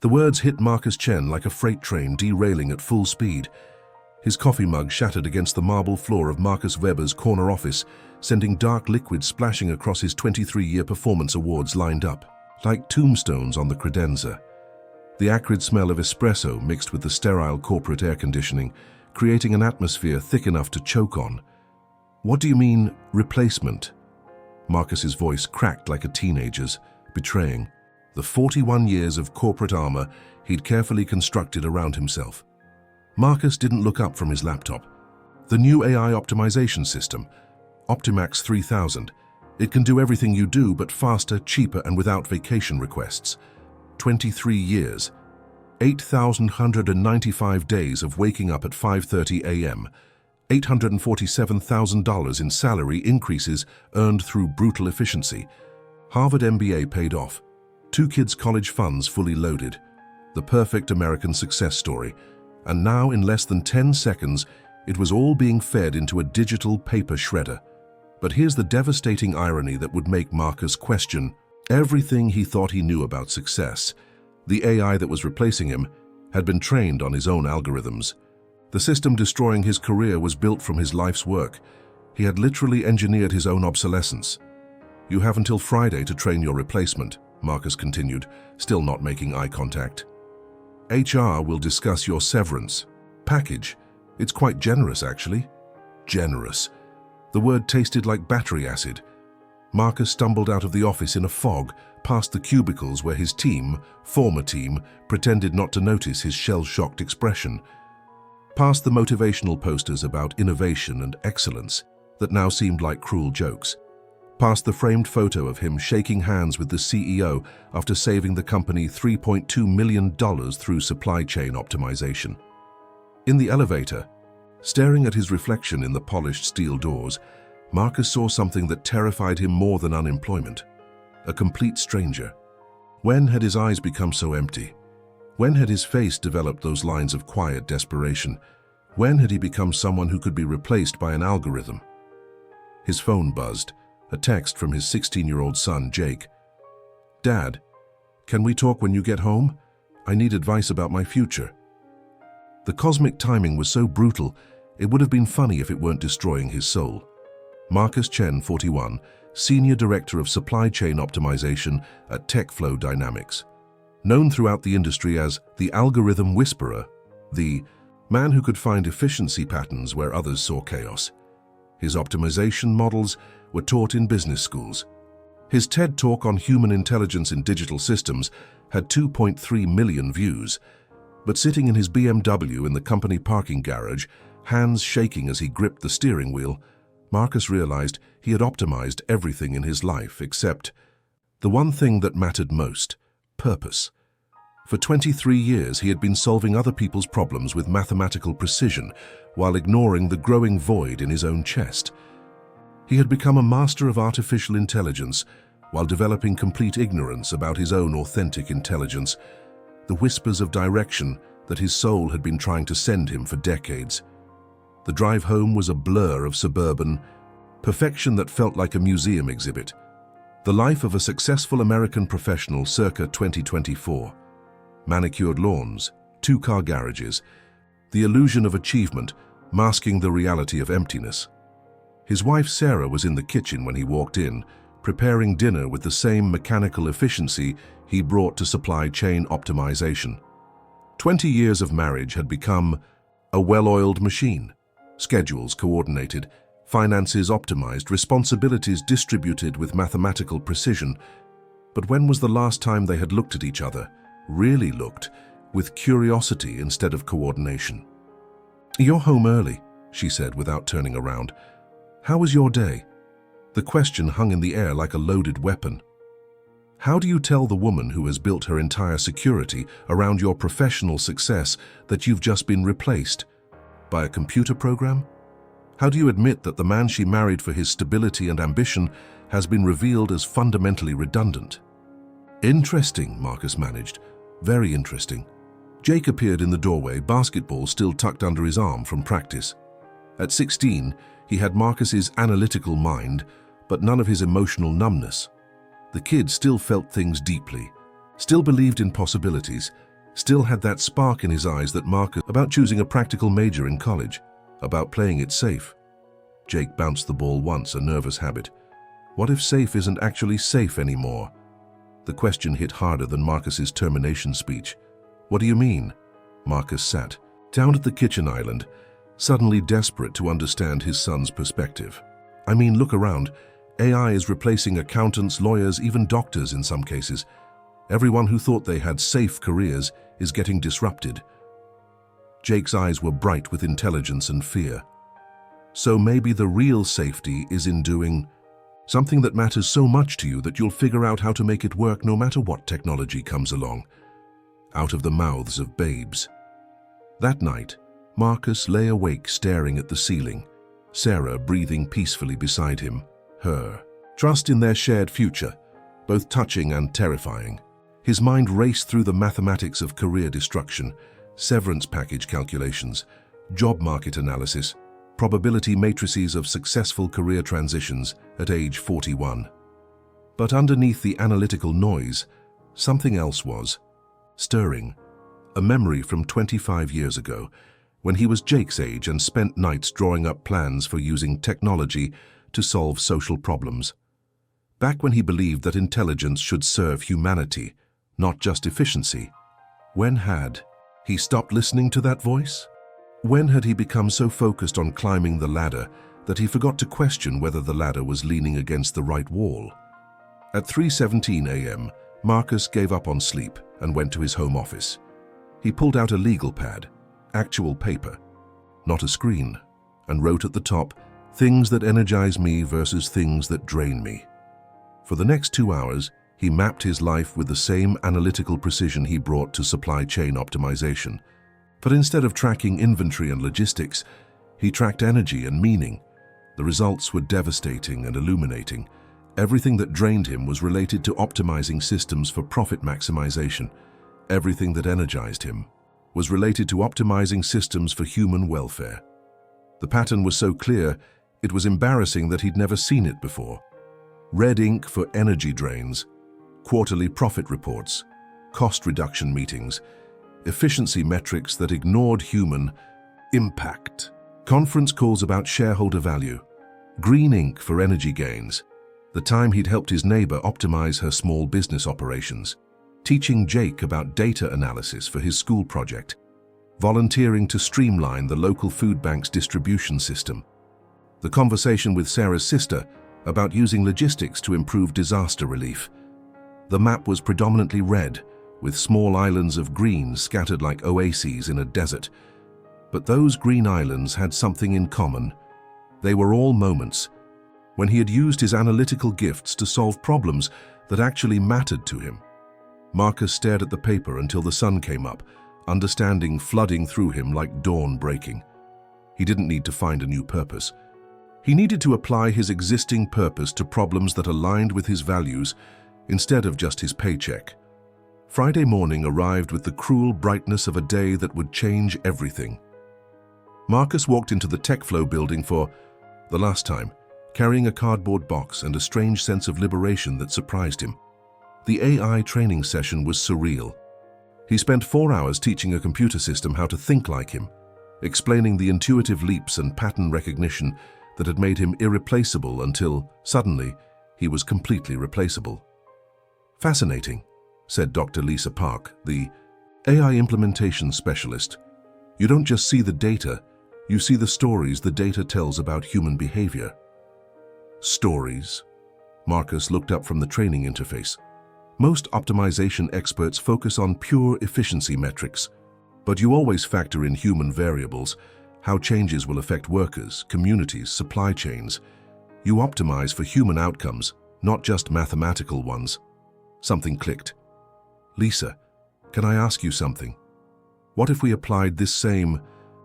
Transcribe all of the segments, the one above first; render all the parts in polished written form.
The words hit Marcus Chen like a freight train derailing at full speed. His coffee mug shattered against the marble floor of Marcus Weber's corner office, sending dark liquid splashing across his 23-year performance awards lined up, like tombstones on the credenza. The acrid smell of espresso mixed with the sterile corporate air conditioning, creating an atmosphere thick enough to choke on. "What do you mean, replacement?" Marcus's voice cracked like a teenager's, betraying the 41 years of corporate armor he'd carefully constructed around himself. Marcus didn't look up from his laptop. The new AI optimization system, Optimax 3000. It can do everything you do, but faster, cheaper, and without vacation requests. 23 years. 8,195 days of waking up at 5:30 a.m. $847,000 in salary increases earned through brutal efficiency. Harvard MBA paid off. 2 kids' college funds fully loaded. The perfect American success story. And now, in less than 10 seconds, it was all being fed into a digital paper shredder. But here's the devastating irony that would make Marcus question everything he thought he knew about success. The AI that was replacing him had been trained on his own algorithms. The system destroying his career was built from his life's work. He had literally engineered his own obsolescence. "You have until Friday to train your replacement," Marcus continued, still not making eye contact. "HR will discuss your severance package. It's quite generous, actually." Generous. The word tasted like battery acid. Marcus stumbled out of the office in a fog, past the cubicles where his former team, pretended not to notice his shell-shocked expression. Past the motivational posters about innovation and excellence that now seemed like cruel jokes. Past the framed photo of him shaking hands with the CEO after saving the company $3.2 million through supply chain optimization. In the elevator, staring at his reflection in the polished steel doors, Marcus saw something that terrified him more than unemployment. A complete stranger. When had his eyes become so empty? When had his face developed those lines of quiet desperation? When had he become someone who could be replaced by an algorithm? His phone buzzed, a text from his 16-year-old son, Jake. "Dad, can we talk when you get home? I need advice about my future." The cosmic timing was so brutal, it would have been funny if it weren't destroying his soul. Marcus Chen, 41, Senior Director of Supply Chain Optimization at TechFlow Dynamics. Known throughout the industry as the algorithm whisperer, the man who could find efficiency patterns where others saw chaos. His optimization models were taught in business schools. His TED Talk on human intelligence in digital systems had 2.3 million views. But sitting in his BMW in the company parking garage, hands shaking as he gripped the steering wheel, Marcus realized he had optimized everything in his life except the one thing that mattered most: purpose. For 23 years, he had been solving other people's problems with mathematical precision while ignoring the growing void in his own chest. He had become a master of artificial intelligence while developing complete ignorance about his own authentic intelligence, the whispers of direction that his soul had been trying to send him for decades. The drive home was a blur of suburban perfection that felt like a museum exhibit. The life of a successful American professional circa 2024. Manicured lawns, 2-car garages, the illusion of achievement masking the reality of emptiness. His wife Sarah was in the kitchen when he walked in, preparing dinner with the same mechanical efficiency he brought to supply chain optimization. 20 years of marriage had become a well-oiled machine. Schedules coordinated, finances optimized, responsibilities distributed with mathematical precision. But when was the last time they had looked at each other, really looked, with curiosity instead of coordination? "You're home early," she said without turning around. "How was your day?" The question hung in the air like a loaded weapon. How do you tell the woman who has built her entire security around your professional success that you've just been replaced by a computer program? How do you admit that the man she married for his stability and ambition has been revealed as fundamentally redundant? "Interesting," Marcus managed. "Very interesting." Jake appeared in the doorway, basketball still tucked under his arm from practice. At 16, he had Marcus's analytical mind, but none of his emotional numbness. The kid still felt things deeply, still believed in possibilities, still had that spark in his eyes that Marcus about choosing a practical major in college, about playing it safe. Jake bounced the ball once, a nervous habit. What if safe isn't actually safe anymore? The question hit harder than Marcus's termination speech. What do you mean? Marcus sat down at the kitchen island, suddenly desperate to understand his son's perspective. I mean, look around. AI is replacing accountants, lawyers, even doctors in some cases. Everyone who thought they had safe careers is getting disrupted. Jake's eyes were bright with intelligence and fear. So maybe the real safety is in doing something that matters so much to you that you'll figure out how to make it work no matter what technology comes along. Out of the mouths of babes. That night, Marcus lay awake staring at the ceiling, Sarah breathing peacefully beside him, her trust in their shared future, both touching and terrifying. His mind raced through the mathematics of career destruction, severance package calculations, job market analysis, probability matrices of successful career transitions at age 41. But underneath the analytical noise, something else was stirring. A memory from 25 years ago, when he was Jake's age and spent nights drawing up plans for using technology to solve social problems. Back when he believed that intelligence should serve humanity, not just efficiency. When had he stopped listening to that voice? When had he become so focused on climbing the ladder that he forgot to question whether the ladder was leaning against the right wall? At 3:17 a.m., Marcus gave up on sleep and went to his home office. He pulled out a legal pad, actual paper, not a screen, and wrote at the top, "Things that energize me versus things that drain me." For the next 2 hours, he mapped his life with the same analytical precision he brought to supply chain optimization. But instead of tracking inventory and logistics, he tracked energy and meaning. The results were devastating and illuminating. Everything that drained him was related to optimizing systems for profit maximization. Everything that energized him was related to optimizing systems for human welfare. The pattern was so clear, it was embarrassing that he'd never seen it before. Red ink for energy drains, quarterly profit reports, cost reduction meetings, efficiency metrics that ignored human impact, conference calls about shareholder value, green ink for energy gains, the time he'd helped his neighbor optimize her small business operations, teaching Jake about data analysis for his school project, volunteering to streamline the local food bank's distribution system, the conversation with Sarah's sister about using logistics to improve disaster relief. The map was predominantly red, with small islands of green scattered like oases in a desert. But those green islands had something in common. They were all moments when he had used his analytical gifts to solve problems that actually mattered to him. Marcus stared at the paper until the sun came up, understanding flooding through him like dawn breaking. He didn't need to find a new purpose. He needed to apply his existing purpose to problems that aligned with his values instead of just his paycheck. Friday morning arrived with the cruel brightness of a day that would change everything. Marcus walked into the TechFlow building for the last time, carrying a cardboard box and a strange sense of liberation that surprised him. The AI training session was surreal. He spent 4 hours teaching a computer system how to think like him, explaining the intuitive leaps and pattern recognition that had made him irreplaceable until, suddenly, he was completely replaceable. "Fascinating," said Dr. Lisa Park, the AI implementation specialist. "You don't just see the data, you see the stories the data tells about human behavior." Stories? Marcus looked up from the training interface. Most optimization experts focus on pure efficiency metrics, but you always factor in human variables, how changes will affect workers, communities, supply chains. You optimize for human outcomes, not just mathematical ones. Something clicked. "Lisa, can I ask you something? What if we applied this same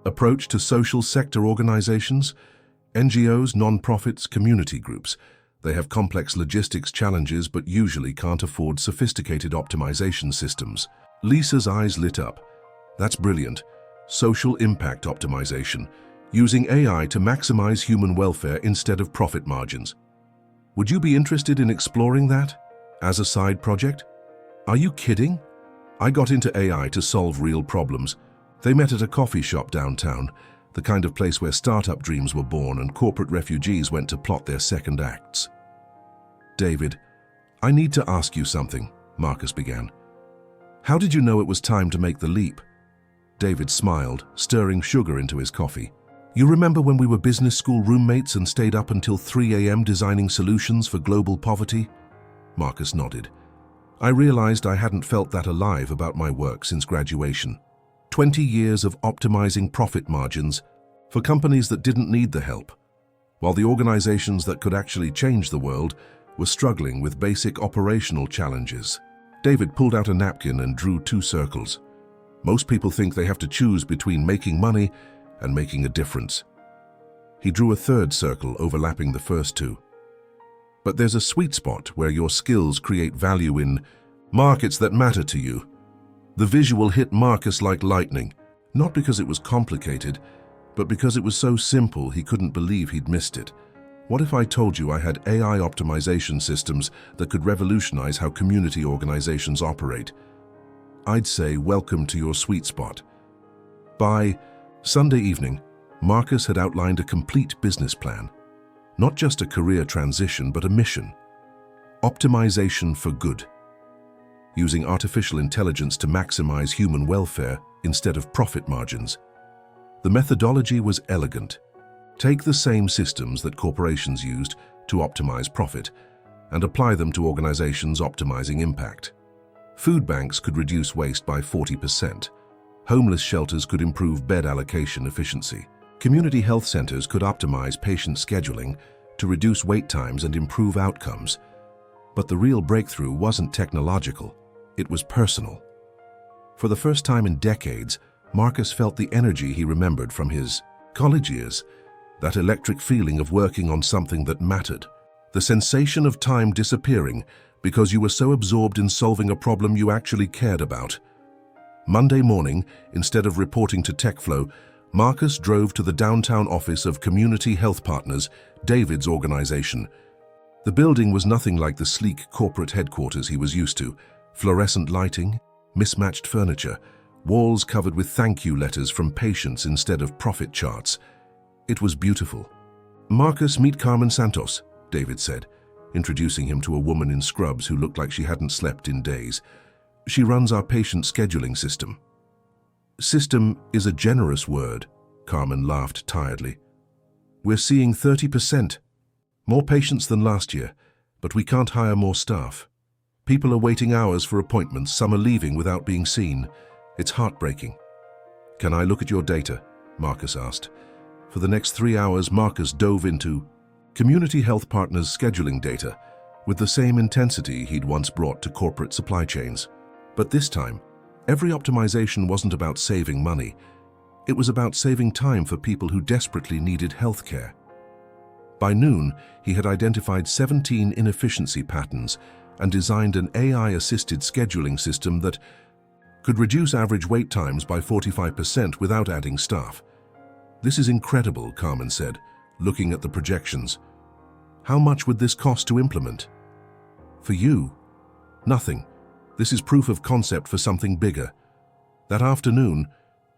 approach to social sector organizations, NGOs, non-profits, community groups? They have complex logistics challenges but usually can't afford sophisticated optimization systems." Lisa's eyes lit up. "That's brilliant. Social impact optimization, using AI to maximize human welfare instead of profit margins. Would you be interested in exploring that as a side project?" "Are you kidding?" I got into AI to solve real problems. They met at a coffee shop downtown, the kind of place where startup dreams were born and corporate refugees went to plot their second acts. David, I need to ask you something, Marcus began. How did you know it was time to make the leap? David smiled, stirring sugar into his coffee. You remember when we were business school roommates and stayed up until 3 a.m. designing solutions for global poverty? Marcus nodded. I realized I hadn't felt that alive about my work since graduation. 20 years of optimizing profit margins for companies that didn't need the help, while the organizations that could actually change the world were struggling with basic operational challenges. David pulled out a napkin and drew 2 circles. Most people think they have to choose between making money and making a difference. He drew a 3rd circle overlapping the first 2. But there's a sweet spot where your skills create value in markets that matter to you. The visual hit Marcus like lightning, not because it was complicated, but because it was so simple he couldn't believe he'd missed it. What if I told you I had AI optimization systems that could revolutionize how community organizations operate? I'd say, welcome to your sweet spot. By Sunday evening, Marcus had outlined a complete business plan. Not just a career transition, but a mission. Optimization for good. Using artificial intelligence to maximize human welfare instead of profit margins. The methodology was elegant. Take the same systems that corporations used to optimize profit and apply them to organizations optimizing impact. Food banks could reduce waste by 40%. Homeless shelters could improve bed allocation efficiency. Community health centers could optimize patient scheduling to reduce wait times and improve outcomes. But the real breakthrough wasn't technological, it was personal. For the first time in decades, Marcus felt the energy he remembered from his college years, that electric feeling of working on something that mattered, the sensation of time disappearing because you were so absorbed in solving a problem you actually cared about. Monday morning, instead of reporting to TechFlow, Marcus drove to the downtown office of Community Health Partners, David's organization. The building was nothing like the sleek corporate headquarters he was used to. Fluorescent lighting, mismatched furniture, walls covered with thank you letters from patients instead of profit charts. It was beautiful. Marcus, meet Carmen Santos, David said, introducing him to a woman in scrubs who looked like she hadn't slept in days. She runs our patient scheduling system. System is a generous word, Carmen laughed tiredly. We're seeing 30%. More patients than last year, but we can't hire more staff. People are waiting hours for appointments, some are leaving without being seen. It's heartbreaking. Can I look at your data? Marcus asked. For the next 3 hours, Marcus dove into Community Health Partners' scheduling data with the same intensity he'd once brought to corporate supply chains. But this time, every optimization wasn't about saving money. It was about saving time for people who desperately needed health care. By noon, he had identified 17 inefficiency patterns and designed an AI-assisted scheduling system that could reduce average wait times by 45% without adding staff. This is incredible, Carmen said, looking at the projections. How much would this cost to implement? For you? Nothing. This is proof of concept for something bigger. That afternoon,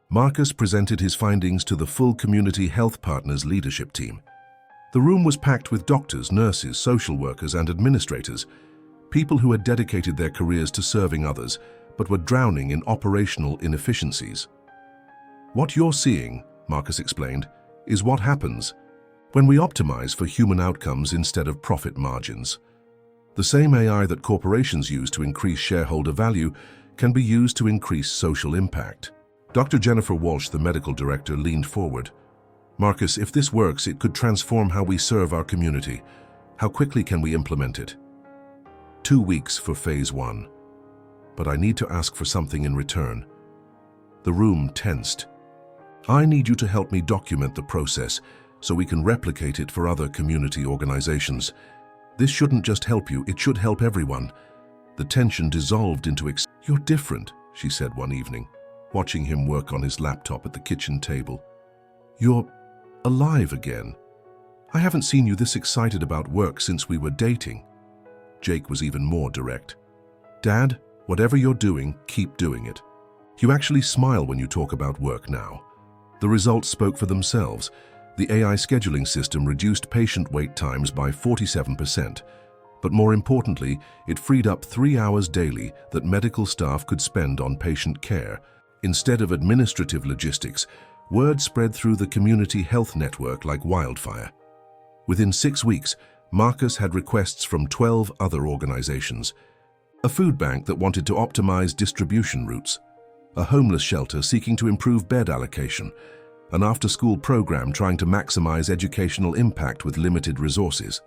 Marcus presented his findings to the full Community Health Partners leadership team. The room was packed with doctors, nurses, social workers, and administrators, people who had dedicated their careers to serving others, but were drowning in operational inefficiencies. What you're seeing, Marcus explained, is what happens when we optimize for human outcomes instead of profit margins. The same AI that corporations use to increase shareholder value can be used to increase social impact. Dr. Jennifer Walsh, the medical director, leaned forward. Marcus, if this works, it could transform how we serve our community. How quickly can we implement it? 2 weeks for phase 1. But I need to ask for something in return. The room tensed. I need you to help me document the process so we can replicate it for other community organizations. This shouldn't just help you, it should help everyone. The tension dissolved into You're different, she said one evening, watching him work on his laptop at the kitchen table. You're alive again. I haven't seen you this excited about work since we were dating. Jake was even more direct. Dad, Whatever you're doing, keep doing it. You actually smile when you talk about work now. The results spoke for themselves. The AI scheduling system reduced patient wait times by 47%. But more importantly, it freed up 3 hours daily that medical staff could spend on patient care. Instead of administrative logistics, word spread through the community health network like wildfire. Within 6 weeks, Marcus had requests from 12 other organizations. A food bank that wanted to optimize distribution routes, a homeless shelter seeking to improve bed allocation, an after-school program trying to maximize educational impact with limited resources.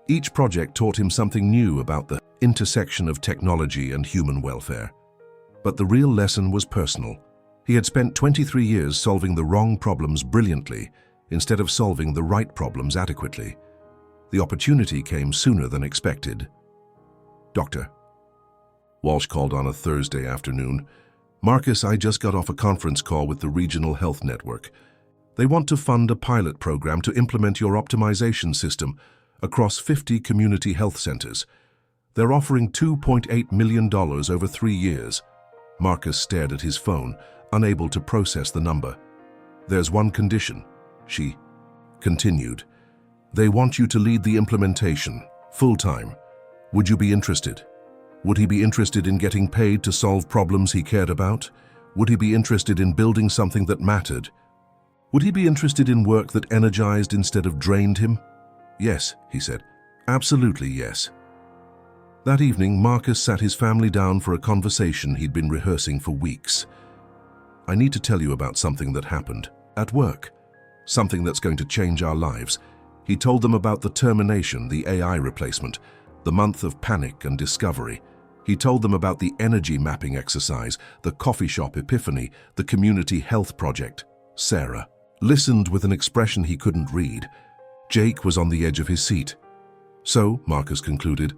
Each project taught him something new about the intersection of technology and human welfare. But the real lesson was personal. He had spent 23 years solving the wrong problems brilliantly instead of solving the right problems adequately. The opportunity came sooner than expected. "Doctor," Walsh called on a Thursday afternoon. "Marcus, I just got off a conference call with the regional health network. They want to fund a pilot program to implement your optimization system across 50 community health centers. They're offering $2.8 million over 3 years. Marcus stared at his phone, unable to process the number. "There's one condition," she continued. "They want you to lead the implementation, full-time. Would you be interested?" Would he be interested in getting paid to solve problems he cared about? Would he be interested in building something that mattered? Would he be interested in work that energized instead of drained him? "Yes," he said. "Absolutely yes." That evening, Marcus sat his family down for a conversation he'd been rehearsing for weeks. "I need to tell you about something that happened at work. Something that's going to change our lives." He told them about the termination, the AI replacement, the month of panic and discovery. He told them about the energy mapping exercise, the coffee shop epiphany, the community health project. Sarah listened with an expression he couldn't read. Jake was on the edge of his seat. "So," Marcus concluded,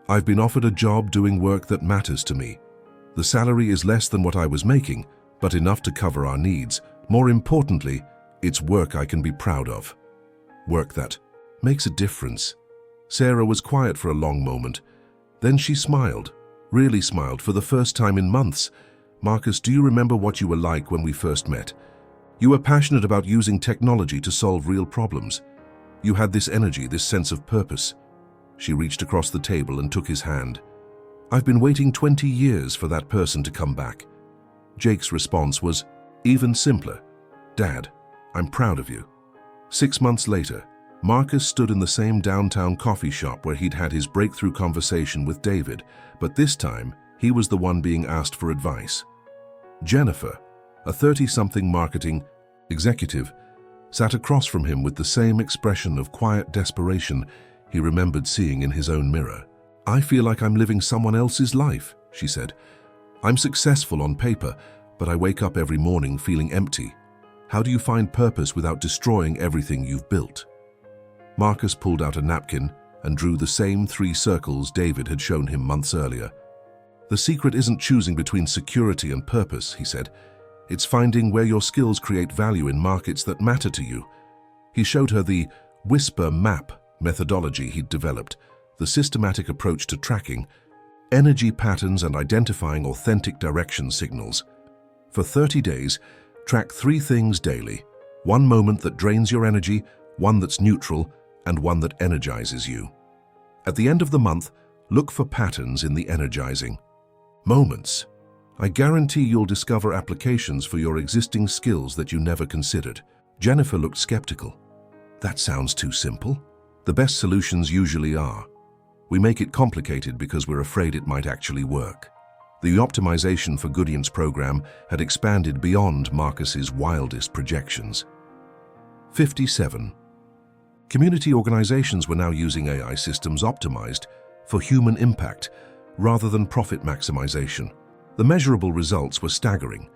"I've been offered a job doing work that matters to me. The salary is less than what I was making, but enough to cover our needs. More importantly, it's work I can be proud of. Work that makes a difference." Sarah was quiet for a long moment. Then she smiled, really smiled, for the first time in months. "Marcus, do you remember what you were like when we first met? You were passionate about using technology to solve real problems. You had this energy, this sense of purpose." She reached across the table and took his hand. "I've been waiting 20 years for that person to come back." Jake's response was even simpler. "Dad, I'm proud of you." 6 months later, Marcus stood in the same downtown coffee shop where he'd had his breakthrough conversation with David, but this time he was the one being asked for advice. Jennifer, a 30-something marketing executive, sat across from him with the same expression of quiet desperation he remembered seeing in his own mirror. "I feel like I'm living someone else's life," she said. "I'm successful on paper, but I wake up every morning feeling empty. How do you find purpose without destroying everything you've built?" Marcus pulled out a napkin and drew the same 3 circles David had shown him months earlier. "The secret isn't choosing between security and purpose," he said. "It's finding where your skills create value in markets that matter to you." He showed her the whisper map methodology he'd developed, the systematic approach to tracking energy patterns and identifying authentic direction signals. For 30 days, track 3 things daily: one moment that drains your energy, one that's neutral, and one that energizes you. At the end of the month, look for patterns in the energizing moments. I guarantee you'll discover applications for your existing skills that you never considered. Jennifer looked skeptical. "That sounds too simple." The best solutions usually are. We make it complicated because we're afraid it might actually work. The optimization for Goodian's program had expanded beyond Marcus's wildest projections. 57. Community organizations were now using AI systems optimized for human impact rather than profit maximization. The measurable results were staggering: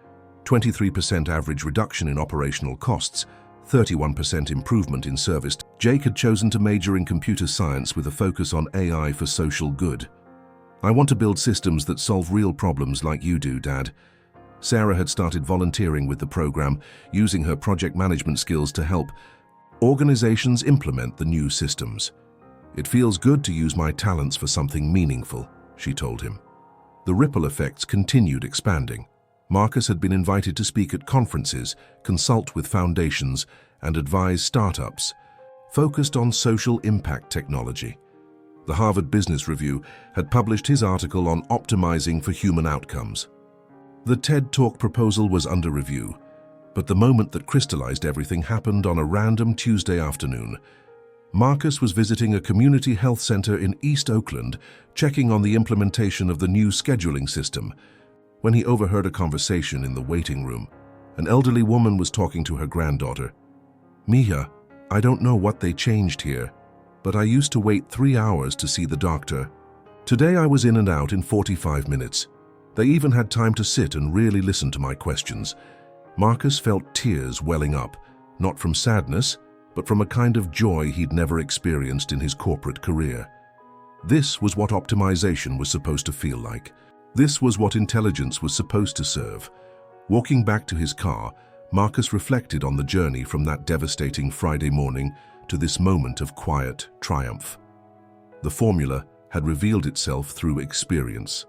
23% average reduction in operational costs, 31% improvement in service. Jake had chosen to major in computer science with a focus on AI for social good. "I want to build systems that solve real problems like you do, Dad." Sarah had started volunteering with the program, using her project management skills to help organizations implement the new systems. "It feels good to use my talents for something meaningful," she told him. The ripple effects continued expanding. Marcus had been invited to speak at conferences, consult with foundations, and advise startups focused on social impact technology. The Harvard Business Review had published his article on optimizing for human outcomes. The TED Talk proposal was under review, but the moment that crystallized everything happened on a random Tuesday afternoon. Marcus was visiting a community health center in East Oakland, checking on the implementation of the new scheduling system, when he overheard a conversation in the waiting room. An elderly woman was talking to her granddaughter. "Mia, I don't know what they changed here, but I used to wait 3 hours to see the doctor. Today I was in and out in 45 minutes. They even had time to sit and really listen to my questions." Marcus felt tears welling up, not from sadness, but from a kind of joy he'd never experienced in his corporate career. This was what optimization was supposed to feel like. This was what intelligence was supposed to serve. Walking back to his car, Marcus reflected on the journey from that devastating Friday morning to this moment of quiet triumph. The formula had revealed itself through experience.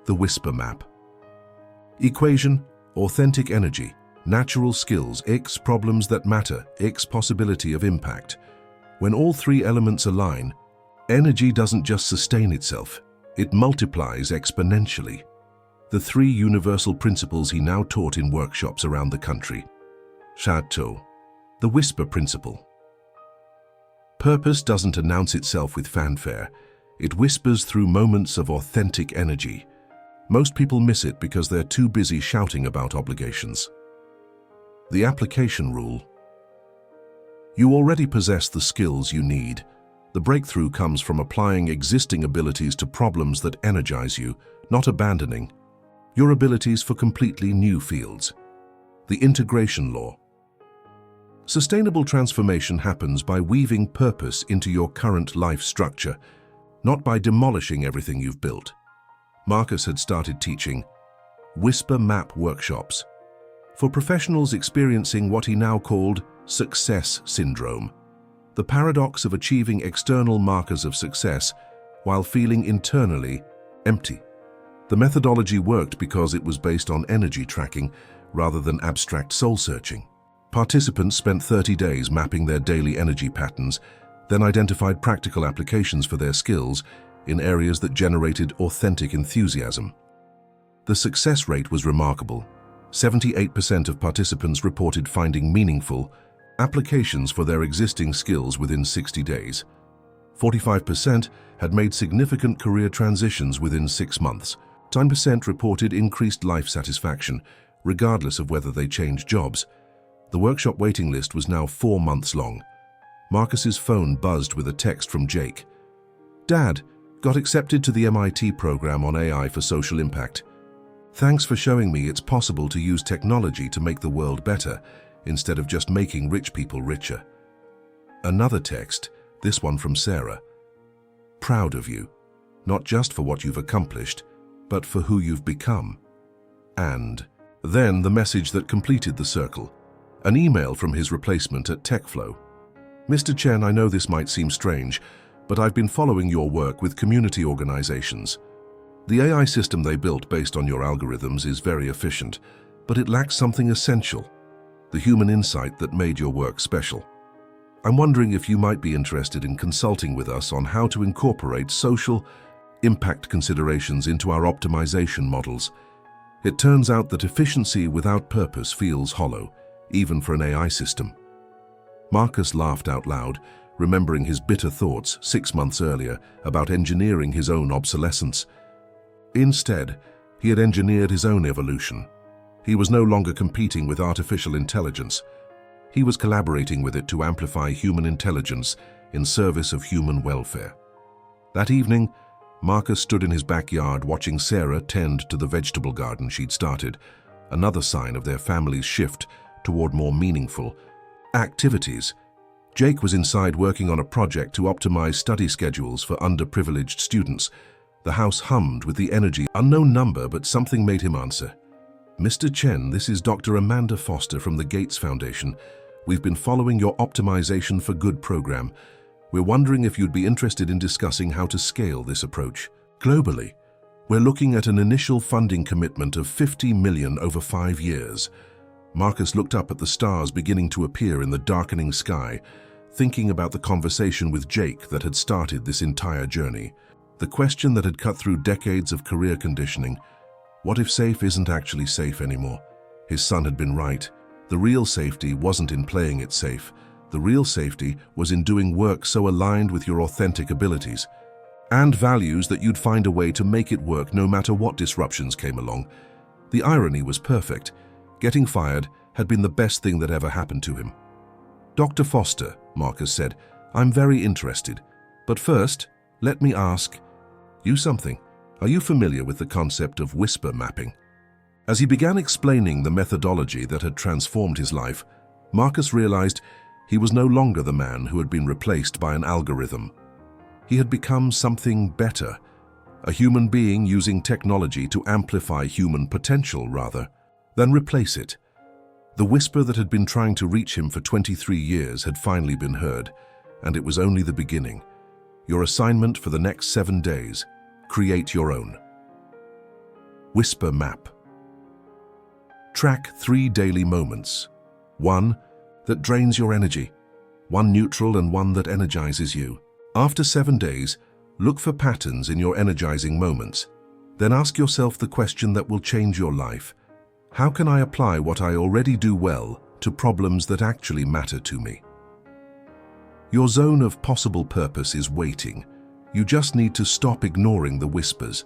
The Whisper Map. Equation, authentic energy, natural skills, X problems that matter, X possibility of impact. When all three elements align, energy doesn't just sustain itself, it multiplies exponentially. The three universal principles he now taught in workshops around the country. Chateau. The Whisper Principle. Purpose doesn't announce itself with fanfare. It whispers through moments of authentic energy. Most people miss it because they're too busy shouting about obligations. The application rule. You already possess the skills you need. The breakthrough comes from applying existing abilities to problems that energize you, not abandoning your abilities for completely new fields. The integration law. Sustainable transformation happens by weaving purpose into your current life structure, not by demolishing everything you've built. Marcus had started teaching Whisper Map workshops for professionals experiencing what he now called success syndrome, the paradox of achieving external markers of success while feeling internally empty. The methodology worked because it was based on energy tracking rather than abstract soul-searching. Participants spent 30 days mapping their daily energy patterns, then identified practical applications for their skills in areas that generated authentic enthusiasm. The success rate was remarkable. 78% of participants reported finding meaningful applications for their existing skills within 60 days. 45% had made significant career transitions within 6 months. 10% reported increased life satisfaction, regardless of whether they changed jobs. The workshop waiting list was now 4 months long. Marcus's phone buzzed with a text from Jake. "Dad, got accepted to the MIT program on AI for social impact. Thanks for showing me it's possible to use technology to make the world better, instead of just making rich people richer." Another text, this one from Sarah. "Proud of you, not just for what you've accomplished, but for who you've become." And then the message that completed the circle, an email from his replacement at TechFlow. "Mr. Chen, I know this might seem strange, but I've been following your work with community organizations. The AI system they built based on your algorithms is very efficient, but it lacks something essential, the human insight that made your work special. I'm wondering if you might be interested in consulting with us on how to incorporate social impact considerations into our optimization models. It turns out that efficiency without purpose feels hollow, even for an AI system." Marcus laughed out loud, remembering his bitter thoughts 6 months earlier about engineering his own obsolescence. Instead, he had engineered his own evolution. He was no longer competing with artificial intelligence. He was collaborating with it to amplify human intelligence in service of human welfare. That evening, Marcus stood in his backyard watching Sarah tend to the vegetable garden she'd started, another sign of their family's shift toward more meaningful activities. Jake was inside working on a project to optimize study schedules for underprivileged students. The house hummed with the energy. Unknown number, but something made him answer. "Mr. Chen, this is Dr. Amanda Foster from the Gates Foundation. We've been following your Optimization for Good program. We're wondering if you'd be interested in discussing how to scale this approach globally." We're looking at an initial funding commitment of 50 million over 5 years. Marcus looked up at the stars beginning to appear in the darkening sky, thinking about the conversation with Jake that had started this entire journey. The question that had cut through decades of career conditioning: what if safe isn't actually safe anymore? His son had been right. The real safety wasn't in playing it safe. The real safety was in doing work so aligned with your authentic abilities and values that you'd find a way to make it work no matter what disruptions came along. The irony was perfect. Getting fired had been the best thing that ever happened to him. "Dr. Foster," Marcus said, "I'm very interested. But first, let me ask you something. Are you familiar with the concept of whisper mapping?" As he began explaining the methodology that had transformed his life, Marcus realized he was no longer the man who had been replaced by an algorithm. He had become something better, a human being using technology to amplify human potential rather than replace it. The whisper that had been trying to reach him for 23 years had finally been heard, and it was only the beginning. Your assignment for the next 7 days: create your own whisper map. Track 3 daily moments. 1 that drains your energy, 1 neutral, and 1 that energizes you. After 7 days, look for patterns in your energizing moments. Then ask yourself the question that will change your life: how can I apply what I already do well to problems that actually matter to me? Your zone of possible purpose is waiting. You just need to stop ignoring the whispers